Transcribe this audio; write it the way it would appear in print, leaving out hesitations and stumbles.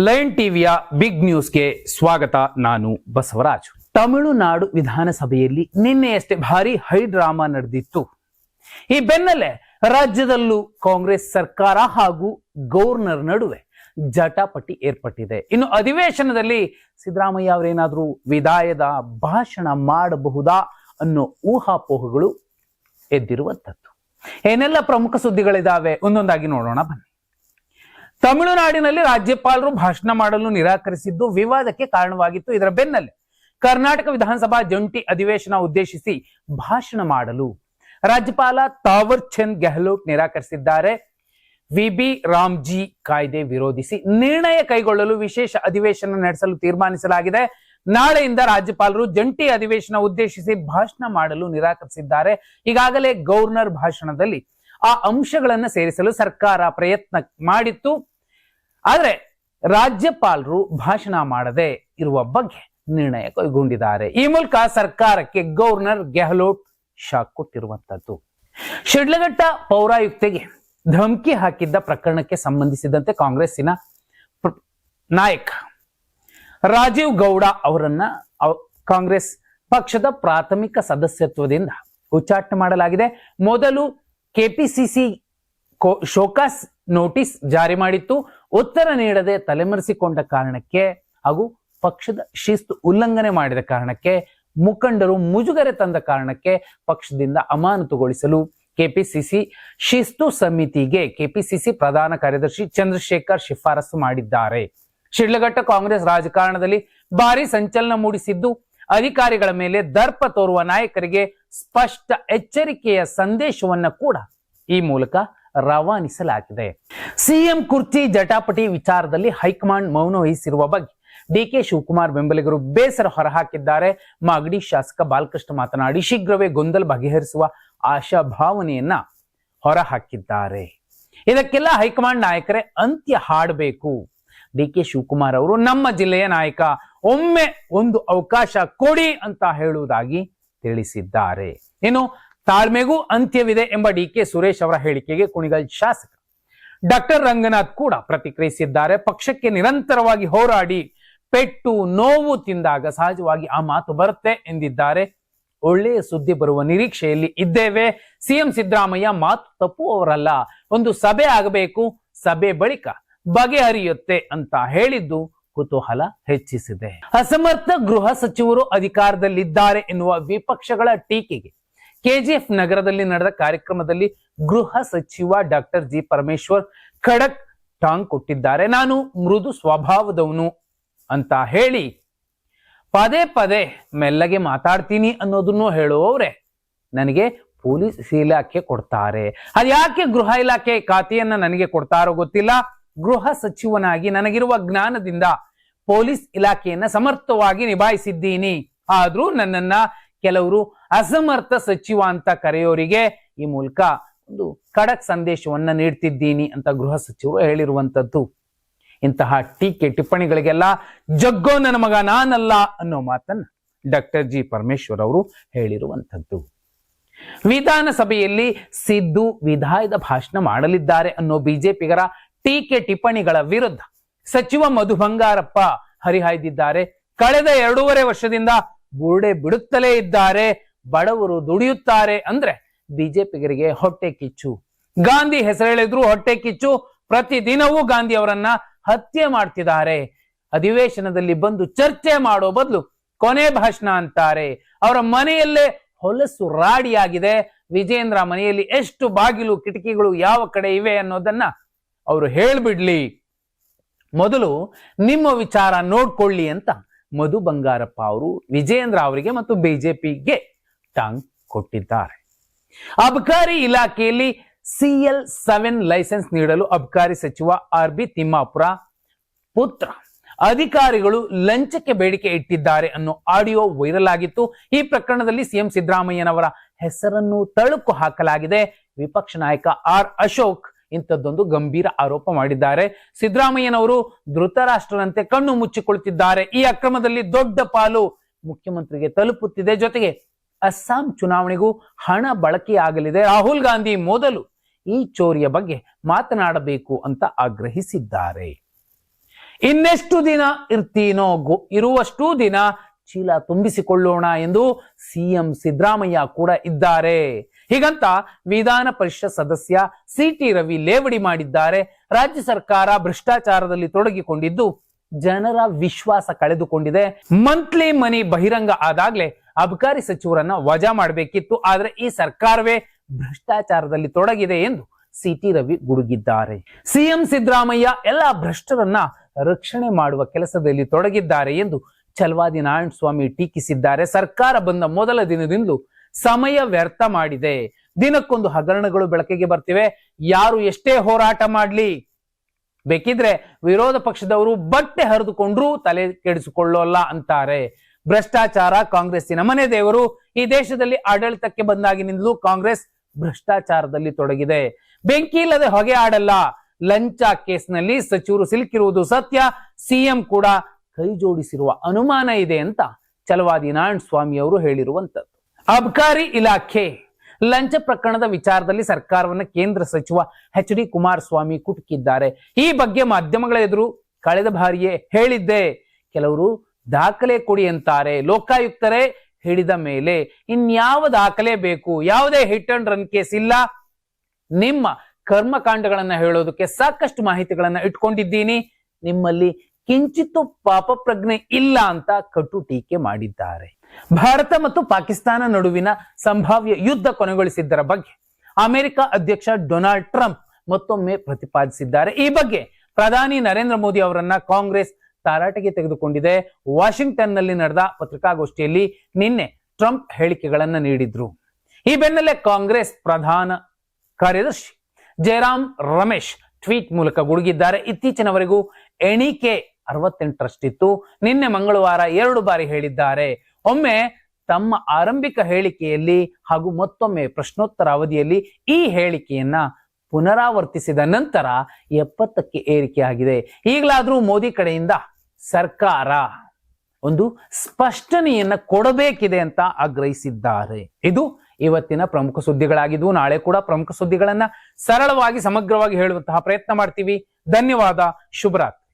Lion ಟಿವಿಯ big ನ್ಯೂಸ್ಗೆ ಸ್ವಾಗತ. ನಾನು ಬಸವರಾಜ್. ತಮಿಳುನಾಡು ವಿಧಾನಸಭೆಯಲ್ಲಿ ನಿನ್ನೆಯಷ್ಟೇ ಭಾರಿ ಹೈ ಡ್ರಾಮಾ ನಡೆದಿತ್ತು. ಈ ಬೆನ್ನಲ್ಲೇ ರಾಜ್ಯದಲ್ಲೂ ಕಾಂಗ್ರೆಸ್ ಸರ್ಕಾರ ಹಾಗೂ ಗವರ್ನರ್ ನಡುವೆ ಜಟಾಪಟಿ ಏರ್ಪಟ್ಟಿದೆ. ಇನ್ನು ಅಧಿವೇಶನದಲ್ಲಿ ಸಿದ್ದರಾಮಯ್ಯ ಅವರೇನಾದ್ರೂ ವಿದಾಯದ ಭಾಷಣ ಮಾಡಬಹುದಾ ಅನ್ನೋ ಊಹಾಪೋಹಗಳು ಎದ್ದಿರುವಂಥದ್ದು. ಏನೆಲ್ಲ ಪ್ರಮುಖ ಸುದ್ದಿಗಳಿದಾವೆ ಒಂದೊಂದಾಗಿ ನೋಡೋಣ ಬನ್ನಿ. ತಮಿಳುನಾಡಿನಲ್ಲಿ ರಾಜ್ಯಪಾಲರು ಭಾಷಣ ಮಾಡಲು ನಿರಾಕರಿಸಿದ್ದು ವಿವಾದಕ್ಕೆ ಕಾರಣವಾಗಿತ್ತು. ಇದರ ಬೆನ್ನಲ್ಲೇ ಕರ್ನಾಟಕ ವಿಧಾನಸಭಾ ಜಂಟಿ ಅಧಿವೇಶನ ಉದ್ದೇಶಿಸಿ ಭಾಷಣ ಮಾಡಲು ರಾಜ್ಯಪಾಲ ತಾವರ್ ಚಂದ್ ಗೆಹ್ಲೋಟ್ ನಿರಾಕರಿಸಿದ್ದಾರೆ. ವಿಬಿ ರಾಮ್ಜಿ ಕಾಯ್ದೆ ವಿರೋಧಿಸಿ ನಿರ್ಣಯ ಕೈಗೊಳ್ಳಲು ವಿಶೇಷ ಅಧಿವೇಶನ ನಡೆಸಲು ತೀರ್ಮಾನಿಸಲಾಗಿದೆ. ನಾಳೆಯಿಂದ ರಾಜ್ಯಪಾಲರು ಜಂಟಿ ಅಧಿವೇಶನ ಉದ್ದೇಶಿಸಿ ಭಾಷಣ ಮಾಡಲು ನಿರಾಕರಿಸಿದ್ದಾರೆ. ಈಗಾಗಲೇ ಗವರ್ನರ್ ಭಾಷಣದಲ್ಲಿ ಆ ಅಂಶಗಳನ್ನು ಸೇರಿಸಲು ಸರ್ಕಾರ ಪ್ರಯತ್ನ ಮಾಡಿತ್ತು. ಆದರೆ ರಾಜ್ಯಪಾಲರು ಭಾಷಣ ಮಾಡದೆ ಇರುವ ಬಗ್ಗೆ ನಿರ್ಣಯ ಕೈಗೊಂಡಿದ್ದಾರೆ. ಈ ಮೂಲಕ ಸರ್ಕಾರಕ್ಕೆ ಗವರ್ನರ್ ಗೆಹ್ಲೋಟ್ ಶಾಕ್ ಕೊಟ್ಟಿರುವಂತದ್ದು. ಶಿಡ್ಲಘಟ್ಟ ಪೌರಾಯುಕ್ತೆಗೆ ಧಮಕಿ ಹಾಕಿದ್ದ ಪ್ರಕರಣಕ್ಕೆ ಸಂಬಂಧಿಸಿದಂತೆ ಕಾಂಗ್ರೆಸ್ಸಿನ ನಾಯಕ ರಾಜೀವ್ ಗೌಡ ಅವರನ್ನ ಕಾಂಗ್ರೆಸ್ ಪಕ್ಷದ ಪ್ರಾಥಮಿಕ ಸದಸ್ಯತ್ವದಿಂದ ಉಚ್ಚಾಟನೆ ಮಾಡಲಾಗಿದೆ. ಮೊದಲು ಕೆಪಿಸಿಸಿ ಶೋಕಾಸ್ ನೋಟಿಸ್ ಜಾರಿ ಮಾಡಿತ್ತು. ಉತ್ತರ ನೀಡದೆ ತಲೆಮರೆಸಿಕೊಂಡ ಕಾರಣಕ್ಕೆ ಹಾಗೂ ಪಕ್ಷದ ಶಿಸ್ತು ಉಲ್ಲಂಘನೆ ಮಾಡಿದ ಕಾರಣಕ್ಕೆ, ಮುಖಂಡರು ಮುಜುಗರೆ ತಂದ ಕಾರಣಕ್ಕೆ ಪಕ್ಷದಿಂದ ಅಮಾನತುಗೊಳಿಸಲು ಕೆಪಿಸಿಸಿ ಶಿಸ್ತು ಸಮಿತಿಗೆ ಕೆಪಿಸಿಸಿ ಪ್ರಧಾನ ಕಾರ್ಯದರ್ಶಿ ಚಂದ್ರಶೇಖರ್ ಶಿಫಾರಸು ಮಾಡಿದ್ದಾರೆ. ಶಿಡ್ಲಘಟ್ಟ ಕಾಂಗ್ರೆಸ್ ರಾಜಕಾರಣದಲ್ಲಿ ಭಾರಿ ಸಂಚಲನ ಮೂಡಿಸಿದ್ದು, ಅಧಿಕಾರಿಗಳ ಮೇಲೆ ದರ್ಪ ತೋರುವ ನಾಯಕರಿಗೆ ಸ್ಪಷ್ಟ ಎಚ್ಚರಿಕೆಯ ಸಂದೇಶವನ್ನ ಕೂಡ ಈ ಮೂಲಕ ರವಾನಿಸಲಾಗಿದೆ. ಸಿಎಂ ಕುರ್ಚಿ ಜಟಾಪಟಿ ವಿಚಾರದಲ್ಲಿ ಹೈಕಮಾಂಡ್ ಮೌನ ವಹಿಸಿರುವ ಬಗ್ಗೆ ಡಿಕೆ ಶಿವಕುಮಾರ್ ಬೆಂಬಲಿಗರು ಬೇಸರ ಹೊರಹಾಕಿದ್ದಾರೆ. ಮಾಗಡಿ ಶಾಸಕ ಬಾಲಕೃಷ್ಣ ಮಾತನಾಡಿ ಶೀಘ್ರವೇ ಗೊಂದಲ ಬಗೆಹರಿಸುವ ಆಶಾಭಾವನೆಯನ್ನ ಹೊರಹಾಕಿದ್ದಾರೆ. ಇದಕ್ಕೆಲ್ಲ ಹೈಕಮಾಂಡ್ ನಾಯಕರೇ ಅಂತ್ಯ ಹಾಡಬೇಕು. ಡಿಕೆ ಶಿವಕುಮಾರ್ ಅವರು ನಮ್ಮ ಜಿಲ್ಲೆಯ ನಾಯಕ, ಒಮ್ಮೆ ಒಂದು ಅವಕಾಶ ಕೊಡಿ ಅಂತ ಹೇಳುವುದಾಗಿ ತಿಳಿಸಿದ್ದಾರೆ. ಇನ್ನು ತಾಳ್ಮೆಗೂ ಅಂತ್ಯವಿದೆ ಎಂಬ ಡಿಕೆ ಸುರೇಶ್ ಅವರ ಹೇಳಿಕೆಗೆ ಕುಣಿಗಲ್ ಶಾಸಕ ಡಾಕ್ಟರ್ ರಂಗನಾಥ್ ಕೂಡ ಪ್ರತಿಕ್ರಿಯಿಸಿದ್ದಾರೆ. ಪಕ್ಷಕ್ಕೆ ನಿರಂತರವಾಗಿ ಹೋರಾಡಿ ಪೆಟ್ಟು ನೋವು ತಿಂದಾಗ ಸಹಜವಾಗಿ ಆ ಮಾತು ಬರುತ್ತೆ ಎಂದಿದ್ದಾರೆ. ಒಳ್ಳೆಯ ಸುದ್ದಿ ಬರುವ ನಿರೀಕ್ಷೆಯಲ್ಲಿ ಇದ್ದೇವೆ. ಸಿಎಂ ಸಿದ್ದರಾಮಯ್ಯ ಮಾತು ತಪ್ಪುವವರಲ್ಲ. ಒಂದು ಸಭೆ ಆಗಬೇಕು, ಸಭೆ ಬಳಿಕ ಬಗೆಹರಿಯುತ್ತೆ ಅಂತ ಹೇಳಿದ್ದು ಕುತೂಹಲ ಹೆಚ್ಚಿಸಿದೆ. ಅಸಮರ್ಥ ಗೃಹ ಸಚಿವರು ಅಧಿಕಾರದಲ್ಲಿದ್ದಾರೆ ಎನ್ನುವ ವಿಪಕ್ಷಗಳ ಟೀಕೆಗೆ ಕೆಜಿಎಫ್ ನಗರದಲ್ಲಿ ನಡೆದ ಕಾರ್ಯಕ್ರಮದಲ್ಲಿ ಗೃಹ ಸಚಿವ ಡಾಕ್ಟರ್ ಜಿ ಪರಮೇಶ್ವರ್ ಖಡಕ್ ಟಾಂಗ್ ಕೊಟ್ಟಿದ್ದಾರೆ. ನಾನು ಮೃದು ಸ್ವಭಾವದವನು ಅಂತ ಹೇಳಿ ಪದೇ ಪದೇ ಮೆಲ್ಲಗೆ ಮಾತಾಡ್ತೀನಿ ಅನ್ನೋದನ್ನು ಹೇಳುವವರೇ ನನಗೆ ಪೊಲೀಸ್ ಇಲಾಖೆ ಕೊಡ್ತಾರೆ. ಅದ್ಯಾಕೆ ಗೃಹ ಇಲಾಖೆ ಖಾತೆಯನ್ನ ನನಗೆ ಕೊಡ್ತಾರೋ ಗೊತ್ತಿಲ್ಲ. ಗೃಹ ಸಚಿವನಾಗಿ ನನಗಿರುವ ಜ್ಞಾನದಿಂದ ಪೊಲೀಸ್ ಇಲಾಖೆಯನ್ನ ಸಮರ್ಥವಾಗಿ ನಿಭಾಯಿಸಿದ್ದೀನಿ. ಆದ್ರೂ ನನ್ನನ್ನ ಕೆಲವರು ಅಸಮರ್ಥ ಸಚಿವ ಅಂತ ಕರೆಯೋರಿಗೆ ಈ ಮೂಲಕ ಒಂದು ಖಡಕ್ ಸಂದೇಶವನ್ನ ನೀಡ್ತಿದ್ದೀನಿ ಅಂತ ಗೃಹ ಸಚಿವರು ಹೇಳಿರುವಂತದ್ದು. ಇಂತಹ ಟೀಕೆ ಟಿಪ್ಪಣಿಗಳಿಗೆಲ್ಲ ಜಗ್ಗೋ ನನ್ನ ಮಗ ನಾನಲ್ಲ ಅನ್ನೋ ಮಾತನ್ನ ಡಾಕ್ಟರ್ ಜಿ ಪರಮೇಶ್ವರ್ ಅವರು ಹೇಳಿರುವಂತದ್ದು. ವಿಧಾನಸಭೆಯಲ್ಲಿ ಸಿದ್ದು ವಿದಾಯದ ಭಾಷಣ ಮಾಡಲಿದ್ದಾರೆ ಅನ್ನೋ ಬಿಜೆಪಿಗರ ಟೀಕೆ ಟಿಪ್ಪಣಿಗಳ ವಿರುದ್ಧ ಸಚಿವ ಮಧು ಬಂಗಾರಪ್ಪ ಹರಿಹಾಯ್ದಿದ್ದಾರೆ. ಕಳೆದ 2.5 ವರ್ಷದಿಂದ ಬುರುಡೆ ಬಿಡುತ್ತಲೇ ಇದ್ದಾರೆ. ಬಡವರು ದುಡಿಯುತ್ತಾರೆ ಅಂದ್ರೆ ಬಿಜೆಪಿಗರಿಗೆ ಹೊಟ್ಟೆ ಕಿಚ್ಚು. ಗಾಂಧಿ ಹೆಸರೇಳಿದ್ರು ಹೊಟ್ಟೆ ಕಿಚ್ಚು. ಪ್ರತಿದಿನವೂ ಗಾಂಧಿ ಅವರನ್ನ ಹತ್ಯೆ ಮಾಡ್ತಿದ್ದಾರೆ. ಅಧಿವೇಶನದಲ್ಲಿ ಬಂದು ಚರ್ಚೆ ಮಾಡೋ ಬದಲು ಕೊನೆ ಭಾಷಣ ಅಂತಾರೆ. ಅವರ ಮನೆಯಲ್ಲೇ ಹೊಲಸು ರಾಡಿಯಾಗಿದೆ. ವಿಜೇಂದ್ರ ಮನೆಯಲ್ಲಿ ಎಷ್ಟು ಬಾಗಿಲು ಕಿಟಕಿಗಳು ಯಾವ ಕಡೆ ಇವೆ ಅನ್ನೋದನ್ನ ಅವರು ಹೇಳ್ಬಿಡ್ಲಿ, ಮೊದಲು ನಿಮ್ಮ ವಿಚಾರ ನೋಡ್ಕೊಳ್ಳಿ ಅಂತ ಮಧು ಬಂಗಾರಪ್ಪ ಅವರು ವಿಜೇಂದ್ರ ಅವರಿಗೆ ಮತ್ತು ಬಿಜೆಪಿಗೆ ಟಾಂಗ್ ಕೊಟ್ಟಿದ್ದಾರೆ. ಅಬಕಾರಿ ಇಲಾಖೆಯಲ್ಲಿ CL7 ಲೈಸೆನ್ಸ್ ನೀಡಲು ಅಬಕಾರಿ ಸಚಿವ RB ತಿಮ್ಮಾಪುರ ಪುತ್ರ ಅಧಿಕಾರಿಗಳು ಲಂಚಕ್ಕೆ ಬೇಡಿಕೆ ಇಟ್ಟಿದ್ದಾರೆ ಅನ್ನೋ ಆಡಿಯೋ ವೈರಲ್ ಆಗಿತ್ತು. ಈ ಪ್ರಕರಣದಲ್ಲಿ ಸಿಎಂ ಸಿದ್ದರಾಮಯ್ಯನವರ ಹೆಸರನ್ನು ತಳುಕು ಹಾಕಲಾಗಿದೆ. ವಿಪಕ್ಷ ನಾಯಕ ಆರ್ ಅಶೋಕ್ ಇಂಥದ್ದೊಂದು ಗಂಭೀರ ಆರೋಪ ಮಾಡಿದ್ದಾರೆ. ಸಿದ್ದರಾಮಯ್ಯನವರು ಧೃತರಾಷ್ಟ್ರನಂತೆ ಕಣ್ಣು ಮುಚ್ಚಿಕೊಳ್ಳುತ್ತಿದ್ದಾರೆ. ಈ ಅಕ್ರಮದಲ್ಲಿ ದೊಡ್ಡ ಪಾಲು ಮುಖ್ಯಮಂತ್ರಿಗೆ ತಲುಪುತ್ತಿದೆ. ಜೊತೆಗೆ ಅಸ್ಸಾಂ ಚುನಾವಣೆಗೂ ಹಣ ಬಳಕೆಯಾಗಲಿದೆ. ರಾಹುಲ್ ಗಾಂಧಿ ಮೊದಲು ಈ ಚೋರಿಯ ಬಗ್ಗೆ ಮಾತನಾಡಬೇಕು ಅಂತ ಆಗ್ರಹಿಸಿದ್ದಾರೆ. ಇನ್ನೆಷ್ಟು ದಿನ ಇರ್ತೀನೋ ಇರುವಷ್ಟು ದಿನ ಚೀಲ ತುಂಬಿಸಿಕೊಳ್ಳೋಣ ಎಂದು ಸಿಎಂ ಸಿದ್ದರಾಮಯ್ಯ ಕೂಡ ಇದ್ದಾರೆ. ಹೀಗಂತ ವಿಧಾನ ಪರಿಷತ್ ಸದಸ್ಯ ಸಿಟಿ ರವಿ ಲೇವಡಿ ಮಾಡಿದ್ದಾರೆ. ರಾಜ್ಯ ಸರ್ಕಾರ ಭ್ರಷ್ಟಾಚಾರದಲ್ಲಿ ತೊಡಗಿಕೊಂಡಿದ್ದು ಜನರ ವಿಶ್ವಾಸ ಕಳೆದುಕೊಂಡಿದೆ. ಮಂತ್ಲಿ ಮನಿ ಬಹಿರಂಗ ಆದಾಗ್ಲೇ ಅಬಕಾರಿ ಸಚಿವರನ್ನ ವಜಾ ಮಾಡಬೇಕಿತ್ತು, ಆದ್ರೆ ಈ ಸರ್ಕಾರವೇ ಭ್ರಷ್ಟಾಚಾರದಲ್ಲಿ ತೊಡಗಿದೆ ಎಂದು ಸಿಟಿ ರವಿ ಗುಡುಗಿದ್ದಾರೆ. ಸಿಎಂ ಸಿದ್ದರಾಮಯ್ಯ ಎಲ್ಲ ಭ್ರಷ್ಟರನ್ನ ರಕ್ಷಣೆ ಮಾಡುವ ಕೆಲಸದಲ್ಲಿ ತೊಡಗಿದ್ದಾರೆ ಎಂದು ಛಲವಾದಿ ನಾರಾಯಣ ಸ್ವಾಮಿ ಟೀಕಿಸಿದ್ದಾರೆ. ಸರ್ಕಾರ ಬಂದ ಮೊದಲ ದಿನದಿಂದಲೂ ಸಮಯ ವ್ಯರ್ಥ ಮಾಡಿದೆ. ದಿನಕ್ಕೊಂದು ಹಗರಣಗಳು ಬೆಳಕಿಗೆ ಬರ್ತಿವೆ. ಯಾರು ಎಷ್ಟೇ ಹೋರಾಟ ಮಾಡ್ಲಿ, ಬೇಕಿದ್ರೆ ವಿರೋಧ ಪಕ್ಷದವರು ಬಟ್ಟೆ ಹರಿದುಕೊಂಡ್ರೂ ತಲೆ ಕೆಡಿಸಿಕೊಳ್ಳೋಲ್ಲ ಅಂತಾರೆ. ಭ್ರಷ್ಟಾಚಾರ ಕಾಂಗ್ರೆಸ್ಸಿನ ಮನೆ ದೇವರು. ಈ ದೇಶದಲ್ಲಿ ಆಡಳಿತಕ್ಕೆ ಬಂದಾಗಿನಿಂದಲೂ ಕಾಂಗ್ರೆಸ್ ಭ್ರಷ್ಟಾಚಾರದಲ್ಲಿ ತೊಡಗಿದೆ. ಬೆಂಕಿ ಇಲ್ಲದೆ ಹೊಗೆ ಆಡಲ್ಲ. ಲಂಚ ಕೇಸ್ನಲ್ಲಿ ಸಚಿವರು ಸಿಲುಕಿರುವುದು ಸತ್ಯ. ಸಿಎಂ ಕೂಡ ಕೈ ಜೋಡಿಸಿರುವ ಅನುಮಾನ ಇದೆ ಅಂತ ಛಲವಾದಿ ನಾರಾಯಣ ಸ್ವಾಮಿ ಅವರು ಹೇಳಿರುವಂತದ್ದು. ಅಬಕಾರಿ ಇಲಾಖೆ ಲಂಚ ಪ್ರಕರಣದ ವಿಚಾರದಲ್ಲಿ ಸರ್ಕಾರವನ್ನು ಕೇಂದ್ರ ಸಚಿವ ಎಚ್.ಡಿ. ಕುಮಾರಸ್ವಾಮಿ ಕುಟುಕಿದ್ದಾರೆ. ಈ ಬಗ್ಗೆ ಮಾಧ್ಯಮಗಳ ಎದುರು ಕಳೆದ ಬಾರಿಯೇ ಹೇಳಿದ್ದೆ. ಕೆಲವರು ದಾಖಲೆ ಕೊಡಿ ಅಂತಾರೆ. ಲೋಕಾಯುಕ್ತರೇ ಹಿಡಿದ ಮೇಲೆ ಇನ್ಯಾವ ದಾಖಲೆ ಬೇಕು? ಯಾವುದೇ ಹಿಟ್ ಅಂಡ್ ರನ್ ಕೇಸ್ ಇಲ್ಲ. ನಿಮ್ಮ ಕರ್ಮಕಾಂಡಗಳನ್ನ ಹೇಳೋದಕ್ಕೆ ಸಾಕಷ್ಟು ಮಾಹಿತಿಗಳನ್ನ ಇಟ್ಕೊಂಡಿದ್ದೀನಿ. ನಿಮ್ಮಲ್ಲಿ ಕಿಂಚಿತ್ತು ಪಾಪ ಪ್ರಜ್ಞೆ ಇಲ್ಲ ಅಂತ ಕಟು ಟೀಕೆ ಮಾಡಿದ್ದಾರೆ. ಭಾರತ ಮತ್ತು ಪಾಕಿಸ್ತಾನ ನಡುವಿನ ಸಂಭಾವ್ಯ ಯುದ್ಧ ಕೊನೆಗೊಳಿಸಿದ್ದರ ಬಗ್ಗೆ ಅಮೆರಿಕ ಅಧ್ಯಕ್ಷ ಡೊನಾಲ್ಡ್ ಟ್ರಂಪ್ ಮತ್ತೊಮ್ಮೆ ಪ್ರತಿಪಾದಿಸಿದ್ದಾರೆ. ಈ ಬಗ್ಗೆ ಪ್ರಧಾನಿ ನರೇಂದ್ರ ಮೋದಿ ಅವರನ್ನ ಕಾಂಗ್ರೆಸ್ ತಾರಾಟೆಗೆ ತೆಗೆದುಕೊಂಡಿದೆ. ವಾಷಿಂಗ್ಟನ್ ನಲ್ಲಿ ನಡೆದ ಪತ್ರಿಕಾಗೋಷ್ಠಿಯಲ್ಲಿ ನಿನ್ನೆ ಟ್ರಂಪ್ ಹೇಳಿಕೆಗಳನ್ನ ನೀಡಿದ್ರು. ಈ ಬೆನ್ನಲ್ಲೇ ಕಾಂಗ್ರೆಸ್ ಪ್ರಧಾನ ಕಾರ್ಯದರ್ಶಿ ಜಯರಾಮ್ ರಮೇಶ್ ಟ್ವೀಟ್ ಮೂಲಕ ಗುಡುಗಿದ್ದಾರೆ. ಇತ್ತೀಚಿನವರೆಗೂ ಎಣಿಕೆ 68ರಷ್ಟಿತ್ತು. ನಿನ್ನೆ ಮಂಗಳವಾರ 2 ಬಾರಿ ಹೇಳಿದ್ದಾರೆ. ಒಮ್ಮೆ ತಮ್ಮ ಆರಂಭಿಕ ಹೇಳಿಕೆಯಲ್ಲಿ ಹಾಗೂ ಮತ್ತೊಮ್ಮೆ ಪ್ರಶ್ನೋತ್ತರ ಅವಧಿಯಲ್ಲಿ ಈ ಹೇಳಿಕೆಯನ್ನ ಪುನರಾವರ್ತಿಸಿದ ನಂತರ 70ಕ್ಕೆ ಏರಿಕೆಯಾಗಿದೆ. ಈಗಲಾದ್ರೂ ಮೋದಿ ಕಡೆಯಿಂದ ಸರ್ಕಾರ ಒಂದು ಸ್ಪಷ್ಟನೆಯನ್ನ ಕೊಡಬೇಕಿದೆ ಅಂತ ಆಗ್ರಹಿಸಿದ್ದಾರೆ. ಇದು ಇವತ್ತಿನ ಪ್ರಮುಖ ಸುದ್ದಿಗಳಾಗಿದ್ವು. ನಾಳೆ ಕೂಡ ಪ್ರಮುಖ ಸುದ್ದಿಗಳನ್ನ ಸರಳವಾಗಿ ಸಮಗ್ರವಾಗಿ ಹೇಳುವಂತಹ ಪ್ರಯತ್ನ ಮಾಡ್ತೀವಿ. ಧನ್ಯವಾದ. ಶುಭರಾತ್ರಿ.